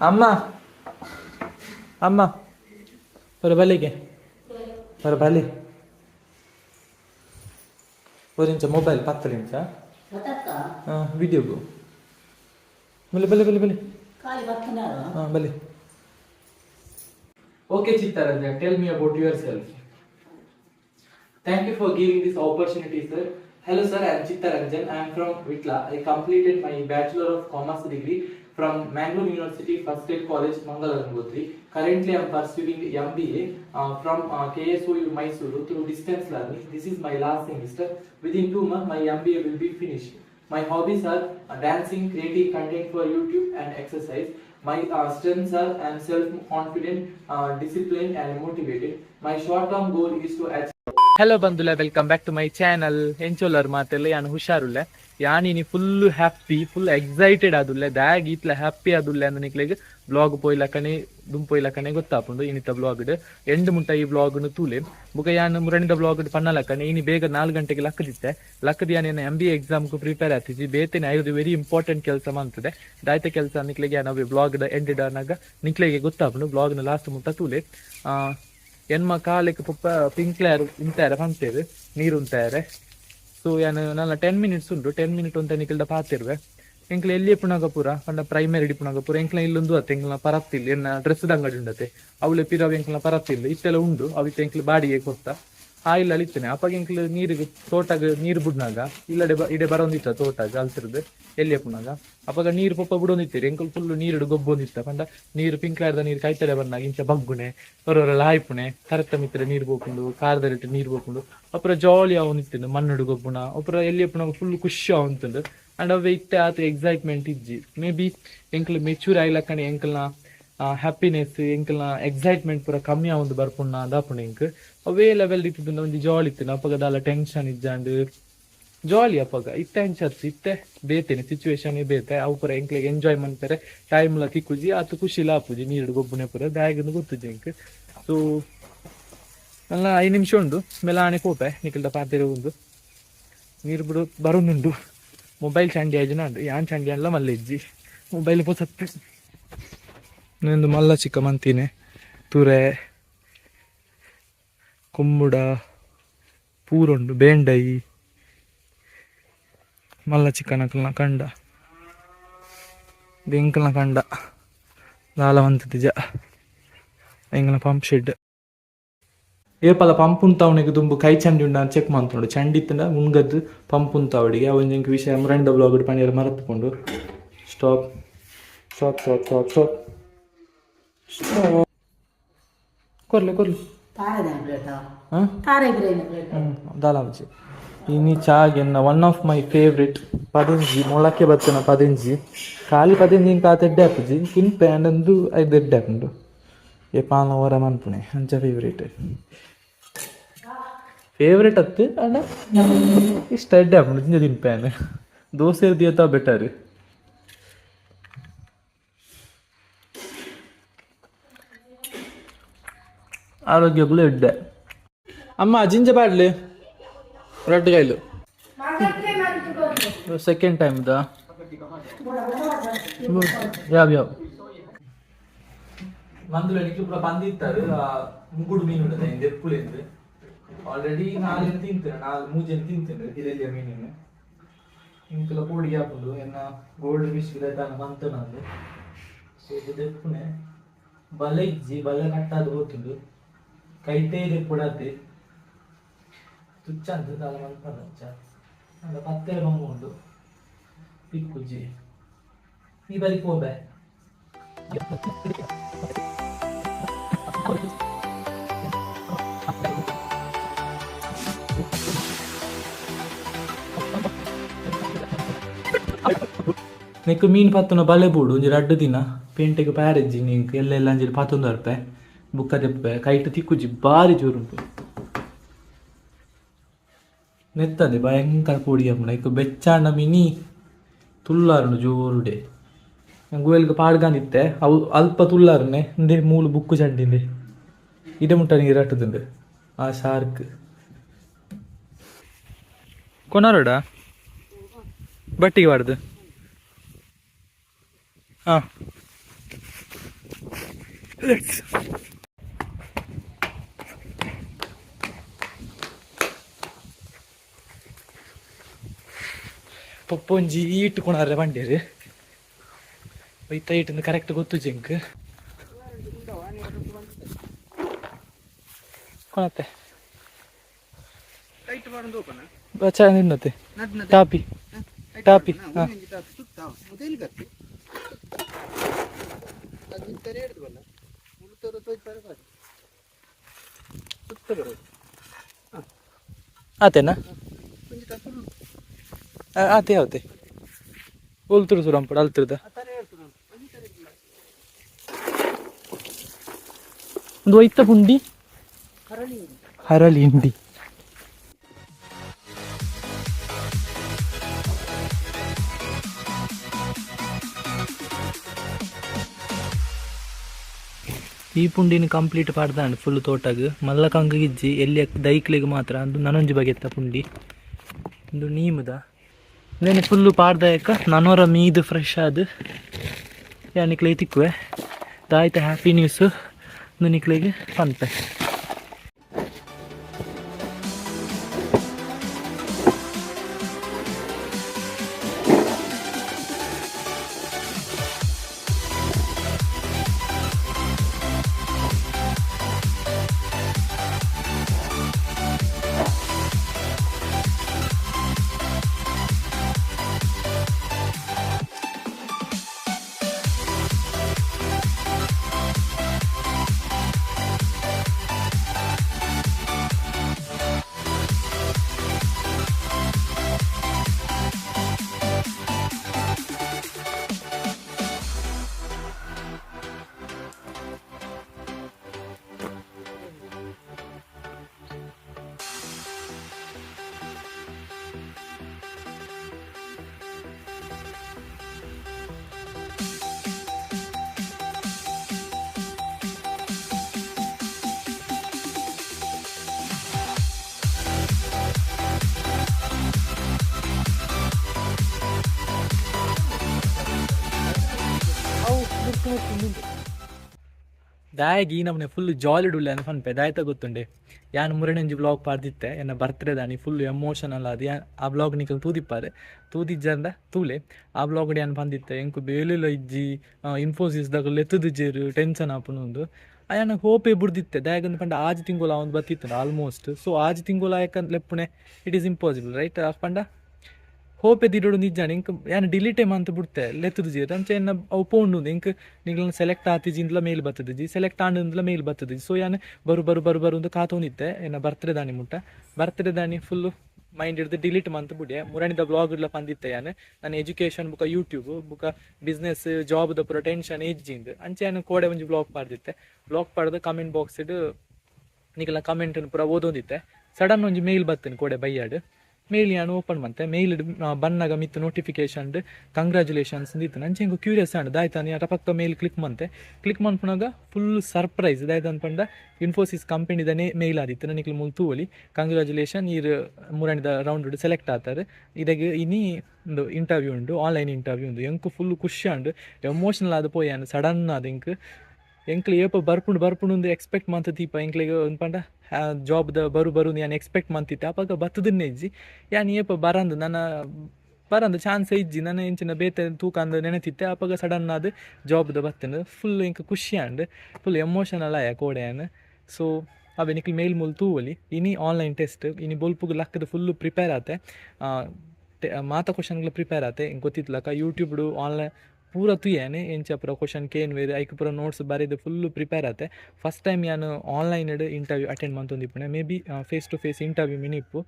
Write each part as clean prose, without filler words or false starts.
ಅಮ್ಮ ಅಮ್ಮ ஒரு ಬಲಿಗೆ ஒரு ಬಲಿ ஒரு நிமிஷம் ಮೊಬೈಲ್ 10 ನಿಮಿಷ ವಿಡಿಯೋಗು ಬಲಿ ಬಲಿ ಬಲಿ ಬಲಿ ಬಲಿ. Okay, Chitharanjan, tell me about yourself. Thank you for giving this opportunity, sir. Hello, sir. I am Chitharanjan. I am from Vitla. I completed my Bachelor of Commerce degree from Mangalore University First State College, Mangalore. Currently, I am pursuing MBA from KSOU Mysuru through distance learning. This is my last semester. Within 2 months, my MBA will be finished. My hobbies are dancing, creating content for YouTube, and exercise. My strengths are I am self-confident, disciplined, and motivated. My short-term goal is to achieve. Hello Bandula, welcome back to my channel. Encholar matelle yanu husharulle. Yani ni full happy, full excited adulle. Dag itla happy adulle andu niklege vlog poilakane dum poilakane gottapundu inita vlog ide end munta ee vlog nu tule buka yanu muranida vlog ide pannalakane ini bega 4 ಗಂಟೆಗೆ ಲಕ್ಕದಿತ್ತೆ ಲಕ್ಕದಿ ಯಾನೇನು MBA exam ಕು prepare ಆಗ್ತಿದ್ದಿ ಬೇತೇನೆ ಐದು very important ಕೆಲಸ ಮಾಡ್ತದೆ ದಾಯ್ತ ಕೆಲಸ ನಿಕ್ಲೆಗೆ ನಾವು vlog the end ಇಡನಾಗ ನಿಕ್ಲೆಗೆ ಗೊತ್ತಾಪುಂಡು vlog ನ last ಮುಟ್ಟ ತೂಲೆ ಎನ್ಮ ಕಾಲಕ್ಕೆ ಪುಪ್ಪ ಪಿಂಕ್ಲೇರ್ ಇಂತಾರೆ ಪಂತೇವೆ ನೀರು ಉಂತಾರೆ ಸೊ ಯಾನು ನನ್ನ 10 ಮಿನಿಟ್ಸ್ ಉಂಟು 10 ಮಿನಿಟ್ ಅಂತ ನಿಕ್ಲ್ದ ಪಾತಿರ್ವೆ ಎಂಕ್ಲ ಎಲ್ಲಿ ಪುಣಗ ಪೂರ ಪಂಡ ಪ್ರೈಮರಿ ಪುಣಗ ಪೂರ ಎಂಕ್ಲ ಇಲ್ಲೊಂದು ಅತ್ತೆ ಎಂಕ್ಲ ಪರತ್ತಿಲ್ಲ ಎನ್ನ ಡ್ರೆಸ್ದ ಅಂಗಡಿ ಉಂಡತೆ ಅವಳೆ ಪಿರವ ಎಂಕ್ಲ ಪರತ್ತಿಲ್ಲ ಇತ್ತೆಲ್ಲ ಉಂಡು ಅವಿತ್ತೆ ಎಂಕ್ಲ ಬಾಡಿಗೆ ಕೊತ್ತ ಆ ಇಲ್ಲ ಅಳಿತೇನೆ ಅಪ್ಪಾಗ ಎಂಕ್ಲ ನೀರಿಗೆ ತೋಟಗ ನೀರು ಬಿಡ್ನಾಗ ಇಲ್ಲಡೆ ಇಡೆ ಬರೋಂದಿತ್ತ ತೋಟಗ ಅಲ್ತಿರ್ದು ಎಲ್ಲಿ ಪುಣಗ ಅಪ್ಪಾಗ ನೀರು ಪಪ್ಪ ಬಿಡೋಂದಿತ್ತೀರಿ ಎಂಕಲ್ ಫುಲ್ ನೀರು ಗೊಬ್ಬೊಂದಿತ್ತ ಪಂಡ ನೀರು ಪಿಂಕ್ಲಾರ್ದ ನೀರು ಕಾಯ್ತಡೆ ಬಂದಾಗ ಇಂಚ ಬಗ್ಗುನೆ ಹೊರವರೆಲ್ಲ ಹಾಯ್ಪುಣೆ ಕರೆಕ್ಟ ಮಿತ್ರ ನೀರು ಬೋಕೊಂಡು ಕಾರ್ದರಿಟ್ಟು ನೀರು ಬೋಕೊಂಡು ಅಪ್ಪರ ಜಾಲಿ ಅವನಿತ್ತೇನೆ ಮಣ್ಣುಡು ಗೊಬ್ಬುಣ ಒಬ್ಬರ ಎಲ್ಲಿ ಪುಣಗ ಫುಲ್ ಖುಷಿ ಅವಂತಂದು ಅಂಡ್ ಅವ ಇತ್ತೆ ಆತ ಎಕ್ಸೈಟ್ಮೆಂಟ್ ಇಜ್ಜಿ ಮೇ ಬಿ ಎಂಕ್ಲ ಮೆಚೂರ್ ಆಯ್ಲಕ್ಕನೆ ಎಂಕಲ್ನ ಹ್ಯಾಪಿನೆಸ್ ಎಂಕಲ್ನ ಎಕ್ಸೈಟ್ಮೆಂಟ್ ಪೂರ ಕಮ್ಮಿ ಆವೊಂದು ಬರ್ಪುಣ್ಣ ದಾಪುಣ ಎಂಕ್ ಅವೇ ಲೆವೆಲ್ ಇತ್ತಿದ್ದು ಒಂಜಿ ಜಾಲಿ ಇತ್ತು ಅಪ್ಪಗ ದಾಲ ಟೆನ್ಷನ್ ಇಜ್ಜಾಂಡ್ ಜಾಲಿ ಅಪ್ಪಗ ಇತ್ತೆ ಅಂಚರ್ಸಿ ಇತ್ತೆ ಬೇತೇನೆ ಸಿಚುವೇಶನ್ ಬೇತೆ ಅವು ಪೂರ ಎಂಕ್ಲೆಗೆ ಎಂಜಾಯ್ ಮಾಡ್ತಾರೆ ಟೈಮ್ಲ ತಿಕ್ಕುಜಿ ಆತು ಖುಷಿಲ ಆಪುಜಿ ನೀರು ಗೊಬ್ಬುನೆ ಪೂರ ಬ್ಯಾಗಿಂದು ಗೊತ್ತುಜಿ ಎಂಕ್ ಸೊ ಅಲ್ಲ 5 ನಿಮಿಷ ಉಂಡು ಮೆಲಾನೆ ಕೋಪೆ ನಿಖಿಲ್ದ ಪಾತಿರ ಉಂಡು ನೀರು ಬಿಡು ಬರೋನುಂಡು ಮೊಬೈಲ್ ಚಂಡಿ ಆಯ್ಜನ ಉಂಡು ಯಾನ್ ಚಂಡಿ ಅಲ್ಲ ಮಲ್ಲ ಇಜ್ಜಿ ಮೊಬೈಲ್ ಪೋಸತ್ತೆ ನಂದು ಮಲ್ಲ ಚಿಕ್ಕ ಮಂತಿನೇ ತುರೆ ಕುಂಬುಡ ಪೂರುಂಡು ಬೇಂಡೈ ಮಲ್ಲ ಚಿಕ್ಕನಕಲ್ನ ಕಂಡ ಬೆಂಕಲ್ನ ಕಂಡ ದಾಲವಂತತಿಜ ಎಂಗಲ ಪಂಪ್ ಶೆಡ್ ಏಪಲ ಪಂಪ್ ಉಂತವನಿಗೆ ತುಂಬ ಕೈ ಚಂಡಿ ಉಂಡ ಚೆಕ್ ಮಾಡ್ಕೊಂಡು ಚಂಡಿ ಇತ್ತಂಡ ಮುನ್ಗದ್ದು ಪಂಪ್ ಉಂತವಡಿಗೆ ಅವನಿಗೆ ವಿಷಯ ಮುರಂಡ ಬ್ಲಾಗ್ ಪಣಿಯರು ಮರೆತುಕೊಂಡು stop stop stop stop stop ಕೊರ್ಲೆ ಕೊರ್ಲೆ ದಾಲಾಂಚಿ ಇನಿ ಚಾಗೆನ್ನ ಒನ್ ಆಫ್ ಮೈ ಫೇವ್ರೆಟ್ ಪದಂಜಿ ಮೊಳಕೆ ಬತ್ತನ ಪದಂಜಿ ಖಾಲಿ ಪದಂಜಿ ಕಾತೆಡ್ಡೆ ಹಾಪುಜಿ ಕುಂಪೆ ಅಂಡಂದು ಐದೆಡ್ಡೆ ಹಾಕೊಂಡು ಏ ಪಾನ ಹೊರ ಮನ್ಪುಣೆ ಅಂಚ ಫೇವ್ರೇಟ್ ಅತ್ತು ಅಣ್ಣ ಇಷ್ಟ ಎಡ್ಡೆ ಹಾಕೊಂಡು ತಿಂಜ ತಿನ್ಪೇನು ದೋಸೆ ದಿಯತ ಬೆಟರ್ ಆರೋಗ್ಯಗಳು ಎಡ್ಡೆ ಅಮ್ಮ ಜಿಂಜ ಬಾಡ್ಲಿ ರೆಡ್ ಕೈಲು ಸೆಕೆಂಡ್ ಟೈಮ್ ದಾ ಯಾವ ಮಂದುಲ ನಿಕ್ಲು ಕೂಡ ಬಂದಿತ್ತಾರೆ ಮುಗುಡು ಮೀನು ಉಂಟದೆ ಎಪ್ಪುಲೆಂದು ಆಲ್ರೆಡಿ 4 ತಿಂತೇನೆ 3 ತಿಂತೇನೆ ಹಿಲೆಲಿಯ ಮೀನಿನ ಇಂಕಲ ಪೋಡಿ ಹಾಕುದು ಎನ್ನ ಗೋಲ್ಡ್ ಫಿಶ್ ತಾನು ಬಂತು ನಂದು ಇದು ಎಪ್ಪುನೆ ಬಲೆ ಇಜ್ಜಿ ಬಲೆ ಕಟ್ಟಾದ ಹೋಗ್ತುಂಡು ಕೈತೇ ಪುಡತೆ ತುಚ್ಚಂದು ದಾಲ ಮಲ್ಪಂಚ ಅಂದ ಪತ್ತೆ ಬಂಗುಂಡು ಪಿಕ್ಕುಜ್ಜಿ ಈ ಬರಿ ಹೋಬೆ ನೆಕ್ ಮೀನು ಪತ್ತನ ಬಲೆ ಬೂಡು ಒಂಜಿ 2 ದಿನ ಪೇಂಟೆಗೆ ಪ್ಯಾರೆಜ್ಜಿ ನಿಂಕ್ ಎಲ್ಲೆಲ್ಲ ಅಂಜಿ 11 ರೂಪಾಯಿ ಬುಕ್ಕ ದೆಪ್ಪೆ ಕೈಟ್ ತಿಕ್ಕುಜಿ ಬಾರಿ ಜೋರುಂಟು ನೆತ್ತದೆ ಭಯಂಕರ ಪೋಡಿ ಅಮ್ಮನ ಇಕ್ಕ ಬೆಚ್ಚಾಂಡ ಮಿನಿ ತುಲ್ಲಾರುಂಡು ಜೋರುಡೆ ಗೋಯಲ್ಗೆ ಪಾಡ್ಗಾನಿತ್ತೆ ಅವು ಅಲ್ಪ ತುಲ್ಲಾರನೆ ಇಂದೆ ಮೂಲು ಬುಕ್ಕು ಚಂಡಿಂದೆ ಇಡೆ ಮುಟ್ಟ ನೀರು ಅಟ್ಟದುಂಡು ಆ ಶಾರ್ಕ್ ಕೊನಾರೋಡ ಬಟ್ಟಿಗೆ ಬಾಡ್ದು ಹಾಂ ಲೆಟ್ಸ್ ಪೊಪ್ಪೊಂಜಿ ಇಟ್ಟುಕೊಣಾರೆ ಬಂಡೇರು ಒಯ್ತ ಇಟ್ಟಿಂದ ಕರೆಕ್ಟ್ ಗೊತ್ತು ಜಿಂಕ್ ಕೊಣತ್ತೆ ಬಚ್ಚ ನಿನ್ನತೆ ಟಾಪಿ ಟಾಪಿ ಹಾಂ ಆತೇನಾ ಆತೆ ಯಾವತ್ತೆ ಒಲ್ತರು ಸುರಂಪಡ ಅಲ್ತಿರ್ದ ಒಂದು ಒಯ್ತ ಪುಂಡಿ ಹರಳಿ ಹಿಂಡಿ ಈ ಪುಂಡಿನ ಕಂಪ್ಲೀಟ್ ಪಾಡ್ದಾಂಡು ಫುಲ್ ತೋಟಗ್ ಮಲ್ಲ ಕಂಗಿಜ್ಜಿ ಎಲ್ಲಿ ದೈಕ್ಲಿಗೆ ಮಾತ್ರ ಅಂದು ನನೊಂಜಿ ಬಗೆತ್ತ ಪುಂಡಿ ಒಂದು ನೀಮದ ನೇನೆ ಫುಲ್ಲು ಪಾಡ್ದಾಯಕ ನನೋರ ಮೀದು ಫ್ರೆಶ್ ಆದು ಯಾನಿಕ್ಲೆ ತಿಕ್ಕುವೆ ದಾಯ್ತ ಹ್ಯಾಪಿ ನ್ಯೂಸು ನಿಕ್ಲೆಗೆ ಪನ್ಪೆ ದಾಯಗ್ ಈ ನಮ್ಮನೆ ಫುಲ್ ಜಾಲಿ ಡುಲ್ಲೆ ಅನ್ನ ಫನ್ಪೆ ದಾಯ್ತ ಗೊತ್ತುಂಡೆ ಯಾನ್ ಮುರಣಂಜಿ ಬ್ಲಾಗ್ ಪಾಡ್ದಿತ್ತೆ ಎನ್ನ ಬರ್ತ್ಡೇ ದಾನಿ ಫುಲ್ ಎಮೋಷನಲ್ ಅದು ಆ ಬ್ಲಾಗ್ ನಿಕಲ್ ತೂದಿಪ್ಪಾರೆ ತೂದಿಜ್ಜಂಡ ತೂಲೆ ಆ ಬ್ಲಾಗ್ ಯಾನ್ ಬಂದಿತ್ತೆ ಎಂಕು ಬೇಲೆಲ್ಲ ಇಜ್ಜಿ ಇನ್ಫೋಸಿಸ್ದಾಗ ಲೆತ್ತದಿಜ್ಜೇರು ಟೆನ್ಷನ್ ಆಪುನೊಂದು ಅಯ್ಯನ ಹೋಪೆ ಬುಡ್ದಿತ್ತೆ ದಾಯಗಂದು ಪಂಡ ಆಜ್ ತಿಂಗೋಲ ಒಂದು ಬತ್ತಿತ್ತು ಆಲ್ಮೋಸ್ಟ್ ಸೊ ಆಜ್ ತಿಂಗೋಲ ಯಾಕಂತ ಲೆಪ್ಪುಣೆ ಇಟ್ ಈಸ್ ಇಂಪಾಸಿಬಲ್ ರೈಟ್ ಪಂಡ ಹೋಪೆ ದಿಡೋಡು ನಿಜಾನೆ ಇಂಕ ಏನು ಡಿಲೀಟೇ ಮಂತ್ ಬಿಡ್ತೆ ಲೆತ್ತದು ಜೀರ ಅಂಚೆ ಏನು ಅವು ಪೋಂಡು ಇಂಕ ನಿಂಗಳನ್ನ ಸೆಲೆಕ್ಟ್ ಆತಿಜಿಂದಲ ಮೇಲ್ ಬರ್ತದೆ ಜಿ ಸೆಲೆಕ್ಟ್ ಆಂಡಿಂದಲ ಮೇಲ್ ಬರ್ತದೆ ಸೊ ಏನು ಬರು ಅಂತ ಕಾತೋನಿತ್ತೆ ಏನು ಬರ್ತ್ಡೇ ದಾನಿ ಮುಟ್ಟ ಬರ್ತ್ಡೇ ದಾನಿ ಫುಲ್ಲು ಮೈಂಡ್ ಹಿಡ್ದು ಡಿಲೀಟ್ ಮಂತ್ ಬಿಡಿ ಮುರಣಿದ ಬ್ಲಾಗ್ ಇಡ್ಲ ಬಂದಿತ್ತೆ ಯಾನು ನಾನು ಎಜುಕೇಷನ್ ಬುಕ್ಕ ಯೂಟ್ಯೂಬ್ ಬುಕ್ಕ ಬಿಸ್ನೆಸ್ ಜಾಬ್ದ ಪೂರ ಟೆನ್ಷನ್ ಏಜಿಂದು ಅಂಚೆ ಏನು ಕೋಡೆ ಒಂಜಿ ಬ್ಲಾಗ್ ಪಾಡ್ದಿತ್ತೆ ಬ್ಲಾಗ್ ಪಾಡ್ದು ಕಮೆಂಟ್ ಬಾಕ್ಸ್ ಇಡು ನಿಗಲ ಕಮೆಂಟ್ ಪೂರ ಓದೋದಿತ್ತೆ ಸಡನ್ ಒಂಜಿ ಮೇಲ್ ಬರ್ತೇನೆ ಕೋಡೆ ಬೈಯಾಡು ಮೇಲ್ ನಾನು ಓಪನ್ ಮಾಡ್ತೆ ಮೇಲ್ ಬನ್ನಾಗ ಮಿತ್ತು ನೋಟಿಫಿಕೇಶನ್ ಕಂಗ್ರ್ಯಾಚುಲೇಷನ್ಸ್ ಇತ್ತು ನಂಚೆ ಹೆಂಗೆ ಕ್ಯೂರಿಯಸ್ ಆಂಡ್ ದಾಯ್ತಾನೆ ಅಟ ಪಕ್ಕ ಮೇಲ್ ಕ್ಲಿಕ್ ಮಾಡ್ಪುನಾಗ ಫುಲ್ ಸರ್ಪ್ರೈಸ್ ದಾಯ್ತು ಅನ್ಪಂಡ ಇನ್ಫೋಸಿಸ್ ಕಂಪನಿದನೇ ಮೇಲ್ ಆದಿತ್ತು ನನಗೆ ತೂವಲಿ ಕಂಗ್ರ್ಯಾಚುಲೇಷನ್ ಈ ಮೂರನೇದ ರೌಂಡ್ ಸೆಲೆಕ್ಟ್ ಆಗ್ತಾರೆ ಇದಾಗಿ ಇನ್ನಿ ಒಂದು ಇಂಟರ್ವ್ಯೂ ಉಂಡು ಆನ್ಲೈನ್ ಇಂಟರ್ವ್ಯೂ ಉಂಡು ಎಂಕು ಫುಲ್ ಖುಷಿ ಉಂಡು ಎಮೋಷನಲ್ ಆದ ಪೋಯಾನು ಸಡನ್ ಆದ ಎಂಕ್ಲೆ ಏಪ ಬರ್ಪುಂಡು ಎಕ್ಸ್ಪೆಕ್ಟ್ ಮಂತ್ ದೀಪ ಎಂಕ್ಲೆಗೆ ಅನ್ಪಂಡ ಜಾಬ್ದ ಬರು ನಾನು ಎಕ್ಸ್ಪೆಕ್ಟ್ ಮಂತಿತ್ತೆ ಅವಾಗ ಬತ್ತದನ್ನೇ ಇಜ್ಜಿ ಯಾನು ಏಪ ಬರಂದು ಚಾನ್ಸ್ ಇಜ್ಜಿ ನಾನು ಎಂಚಿನ ಬೇತೆ ತೂಕ ಅಂದು ನೆನೆತಿತ್ತೆ ಅವಾಗ ಸಡನ್ ಆದ ಜಾಬ್ದ ಬತ್ತೇನೆ ಫುಲ್ ಇಂಕ ಖುಷಿ ಆಂಡ್ ಫುಲ್ ಎಮೋಷನಲ್ ಆಯ ಕೋಡೆಯನ್ ಸೊ ಅವೇ ನಿಕ್ಲಿ ಮೇಲ್ ಮೂಲ್ ತೂವಲಿ ಇನಿ ಆನ್ಲೈನ್ ಟೆಸ್ಟ್ ಇನಿ ಬೊಲ್ಪುಗ ಲಕ್ಕದ ಫುಲ್ಲು ಪ್ರಿಪೇರ್ ಆತೆ ಮಾತಾ ಕ್ವಶನ್ಗಳು ಪ್ರಿಪೇರ್ ಆತೆ ಹಿಂಗೆ ಗೊತ್ತಿತ್ಲಕ್ಕ ಯೂಟ್ಯೂಬ್ಡು ಆನ್ಲೈನ್ ಪೂರ ತುಯೇನೆ ಎಂಚ ಪೂರ ಕ್ವಶನ್ ಕೇನ್ ವೇರೆ ಐಕ್ ಪೂರ ನೋಟ್ಸ್ ಬರೆದು ಫುಲ್ಲು ಪ್ರಿಪೇರ್ ಆತೆ ಫಸ್ಟ್ ಟೈಮ್ ನಾನು ಆನ್ಲೈನ್ ಇಂಟರ್ವ್ಯೂ ಅಟೆಂಡ್ ಮಂತೊಂದಿಪ್ಪುಣೆ maybe face to face interview ಮಿನಿಪ್ಪು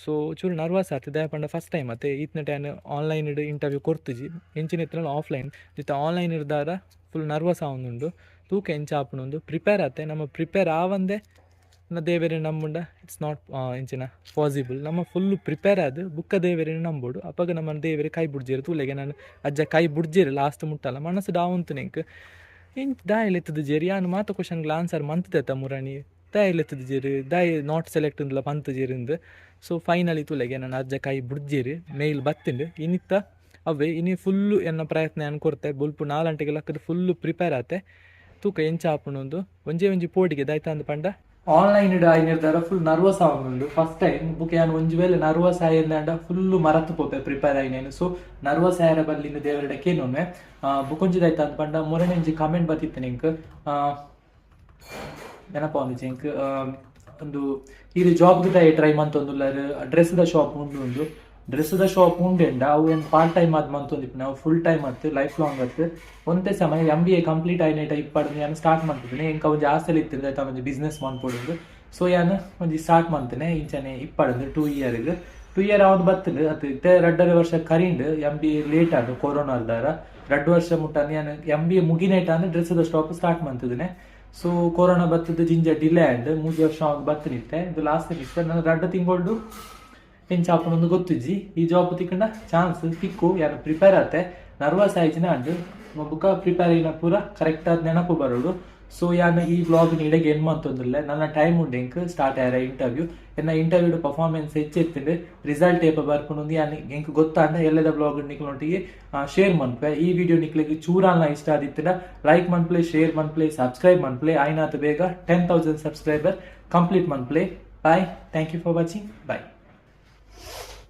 ಸೊ ಚೂರು ನರ್ವಸ್ ಆಗ್ತದೆ ಪಂಡ ಫಸ್ಟ್ ಟೈಮ್ ಮತ್ತೆ ಈತ್ನ ಟೈಮ್ ಆನ್ಲೈನ್ ಇಂಟರ್ವ್ಯೂ ಕೊಡ್ತಿಜಿ ಎಂಚಿನ ಇತ್ತನ ಆಫ್ಲೈನ್ ಜೊತೆ ಆನ್ಲೈನ್ ಇರ್ದಾರ ಫುಲ್ ನರ್ವಸ್ ಆವೊಂದುಂಡು ತೂಕ ಎಂಚ ಆಪುನೊಂದು ಪ್ರಿಪೇರ್ ಆತೆ ನಮ್ಮ ಪ್ರಿಪೇರ್ ಆವಂದೆ ದೇವೇರೆ ನಂಬುಂಡ ಇಟ್ಸ್ ನಾಟ್ ಎಂಚಿನ ಪಾಸಿಬಲ್ ನಮ್ಮ ಫುಲ್ಲು ಪ್ರಿಪೇರ್ ಆದ ಬುಕ್ಕ ದೇವೇರೆ ನಂಬೋಡು ಅಪ್ಪಾಗ ನಮ್ಮ ದೇವೇರೆ ಕೈ ಬುಡ್ಜೇರು ತೂಲೆಗೆ ನಾನು ಅಜ್ಜ ಕೈ ಬುಡ್ಜೇರು ಲಾಸ್ಟ್ ಮುಟ್ಟಲ್ಲ ಮನಸ್ಸು ಡಾವಂತು ನೆಂಕ್ ಎಂಕ್ ದಾಯಲೆತ್ತದ ಜೇರಿ ಯಾನು ಮಾತ ಕ್ವಶನ್ಗಳ ಆನ್ಸರ್ ಮಂತದ ಮುರಾಣಿ ದಾಯಲೆತ್ತದ ಜೇರು ದಾಯ ನಾಟ್ ಸೆಲೆಕ್ಟ್ ಅಂದ್ಲ ಪಂತ ಜೇರಿಂದ ಸೊ ಫೈನಲಿ ತೂಲೆಗೆ ನಾನು ಅಜ್ಜ ಕೈ ಬುಡ್ಜೇರಿ ಮೇಲ್ ಬತ್ತಿಂಡು ಇನ್ನಿತ್ತ ಅವೇ ಇನ್ನು ಫುಲ್ಲು ಎನ್ನ ಪ್ರಯತ್ನ ಏನು ಕೊಡ್ತೆ ಬುಲ್ಪು 4 ಗಂಟೆಗೆ ಲಕ್ಕದ ಫುಲ್ಲು ಪ್ರಿಪೇರ್ ಆತೆ ತೂಕ ಎಂಚ ಆಪುಂಡು ಒಂಜಿ ಪೋಟಿಗೆ ದಾಯ್ತ ಅಂದ್ ಪಂಡ ಆನ್ಲೈನ್ ಆಯ್ನಿರ್ದಾರ ಫುಲ್ ನರ್ವಸ್ ಆಗುಂಡು ಫಸ್ಟ್ ಟೈಮ್ ಬುಕ್ ಯಾನ್ ಒಂಜಿ ವೇಳೆ ನರ್ವಸ್ ಆಯ್ದಂಡ ಫುಲ್ ಮರತ್ತು ಪೋಪೆ ಪ್ರಿಪೇರ್ ಆಯ್ನೇನು ಸೊ ನರ್ವಸ್ ಆಯ್ರ ಬಲ್ಲಿಂದ ದೇವರಡಕ್ಕೆ ಏನೊಮ್ಮೆ ಬುಕೊಂಜಿದಾಯ್ತ ಅಂದ್ ಪಂಡ ಮೊರನೆ ಒಂಜಿ ಕಮೆಂಟ್ ಬತ್ತಿತ್ತು ನಿಂಕ್ ನೆನಪ ಒಂದಿಜ್ಜಿ ಇಂಕ್ ಒಂದು ಇದು ಜಾಬ್ಗೆ ಟ್ರೈ ಮಂತೊಂದುಲ್ಲಾರು ಡ್ರೆಸ್ದ ಶಾಪ್ ಉಂಡು ಡ್ರೆಸ್ದ ಶಾಪ್ ಉಂಡೆಂಡ ಅವು ಏನು ಪಾರ್ಟ್ ಟೈಮ್ ಆದ್ ಮಂತೊಂದಿಪ್ಪು ನಾವು ಫುಲ್ ಟೈಮ್ ಆಯ್ತು ಲೈಫ್ ಲಾಂಗ್ ಆಯ್ತು ಒಂದೇ ಸಮಯ MBA ಕಂಪ್ಲೀಟ್ ಆಯ್ನೇಟ ಇಪ್ಪಡು ನಾನು ಸ್ಟಾರ್ಟ್ ಮಾಡ್ತಿದ್ದೇನೆ ಎಂಕ ಒಂಜಿ ಆಸೆಲಿ ಇತ್ತಿರ್ದ ಆಯ್ತಾ ಒಂಜಿ ಬಿಸ್ನೆಸ್ ಮಾಡ್ಕೊಡುದು ಸೊ ಯಾನು ಒಂಜಿ ಸ್ಟಾರ್ಟ್ ಮಾಡ್ತೇನೆ ಇಂಚನೆ ಇಪ್ಪಡು 2 ಇಯರ್ ಅವ್ದು ಬರ್ತದೆ ಅದು ಇತ್ತೆ 2.5 ವರ್ಷ ಕರಿಂಡ್ MBA ಲೇಟ್ ಆದ ಕೊರೋನಾ ಅಲ್ದಾರ 2 ವರ್ಷ ಮುಟ್ಟ ನಾನು MBA ಮುಗಿನೇಟ ಅಂದ್ರೆ ಡ್ರೆಸ್ದ ಶಾಪ್ ಸ್ಟಾರ್ಟ್ ಮಾಡ್ತಿದ್ದೇನೆ ಸೊ ಕೊರೋನಾ ಬರ್ತದ ಜಿಂಜ ಡಿಲೇ ಆ್ಯಂಡ್ 3 ವರ್ಷ ಆಗಿ ಬರ್ತನಿತ್ತೆ ಇದು ಲಾಸ್ಟ್ ಇಷ್ಟ ನಾನು 2 ತಿಂಗಳು ಎಂಚಾಪನೊಂದು ಗೊತ್ತಿಜ್ಜಿ ಈ ಜಾಬ್ ತಿಕ್ಕಂಡ ಚಾನ್ಸ್ ತಿಕ್ಕು ಯಾರು ಪ್ರಿಪೇರ್ ಆತೆ ನರ್ವಸ್ ಆಯ್ಜಿನ ಅಂಡ್ ಬುಕ್ಕ ಪ್ರಿಪೇರ್ అయిన ಪೂರ ಕರೆಕ್ಟ್ ಆದ ನೆನಪು ಬರೋಡು ಸೊ ಯಾನ ಈ ಬ್ಲಾಗ್ ಇಡೆಗೆ ಏನು ಅಂತಂದಿಲ್ಲ ನನ್ನ ಟೈಮ್ ಉಂಡು ಎಂಕ್ ಸ್ಟಾರ್ಟ್ ಆಯ್ರ ಇಂಟರ್ವ್ಯೂ ಎನ್ನ ಇಂಟರ್ವ್ಯೂ ಪರ್ಫಾರ್ಮೆನ್ಸ್ ಹೆಚ್ಚೆತ್ತಿಂಡು ರಿಸಲ್ಟ್ ಏಪ ಬರ್ಕೊಂಡು ಯಾನು ಎಂಕ್ ಗೊತ್ತಾಂಡ ಎಲ್ಲದ ಬ್ಲಾಗ್ ನಿಕ್ಲೊಟ್ಟಿಗೆ ಶೇರ್ ಮನ್ಪೆ ಈ ವಿಡಿಯೋ ನಿಕ್ಲಿಗೆ ಚೂರಾಲ್ನ ಇಷ್ಟ ಆದಿತ್ತಿನ ಲೈಕ್ ಮನ್ಪ್ಲೆ ಶೇರ್ ಮನ್ಪ್ಲೆ ಸಬ್ಸ್ಕ್ರೈಬ್ ಮನ್ಪ್ಲೆ ಆಯ್ನಾತ ಬೇಗ 10,000 ಸಬ್ಸ್ಕ್ರೈಬರ್ ಕಂಪ್ಲೀಟ್ ಮನ್ಪ್ಲೆ bye thank you for watching bye